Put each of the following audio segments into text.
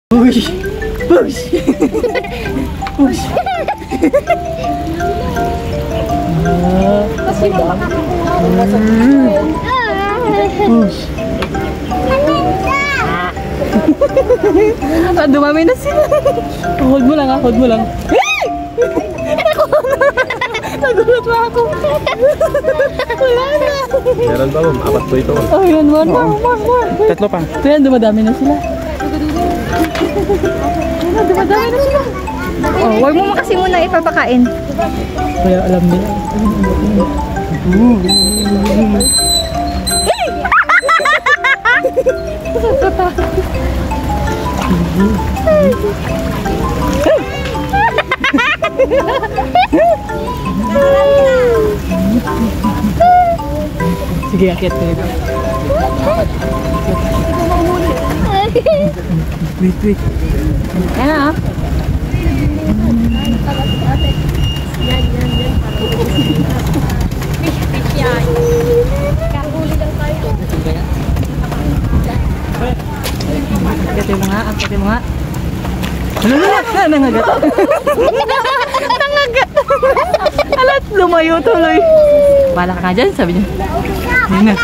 Push! Push! Push! Kasi ba? Push! Dumami na sila. Hold mo lang, hold mo lang. Nagulat mo ako. Wala na. Meron pa ma'am, apat po ito. Oh, yun, one more. Tatlo pa. Ito yan, dumadami na sila. Dumadami na sila. Oh, wag mo kasi muna ipapakain. Kaya alam nila. Sige, akit ko yun. Wait. Yan na. Akitin mo nga, akitin mo nga. Nangagat. Nangagat. Alat, lumayo tuloy. Bala ka nga dyan, sabi niya. Ayun na.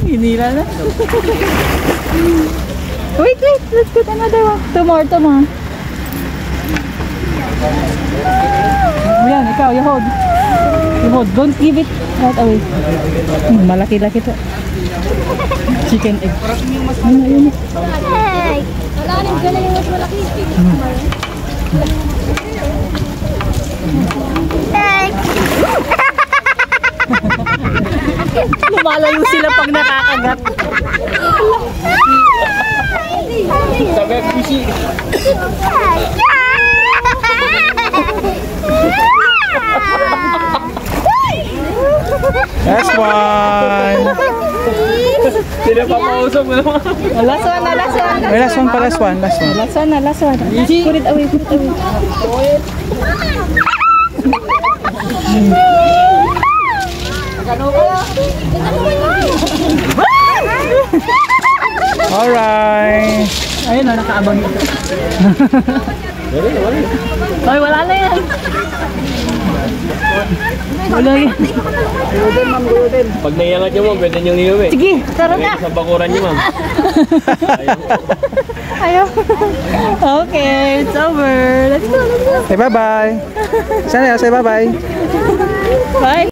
Hinila na. Wait. Let's put another one. Two more. Yan, ikaw, you hold. You hold. Don't give it right away. Malaki-laki to. Chicken egg. Ayun. Hey! Wala rin gala yung mas malaki. Lumalayo sila pag nakakagat. Sabi, pushi. Last one. Sila pa mausap mo naman. Last one. Wait, last one pa, last one. Last one. Put it away. Alright. Ayun na, nakaabang ito. Ay, wala na yan. Wala yan. Pag naiangat nyo ma'am, pwede nyo iuwi. Sige, tara na. Sa bakuran nyo ma'am. Ayaw. Okay, it's over. Let's go. Say bye-bye. Say bye-bye. Bye.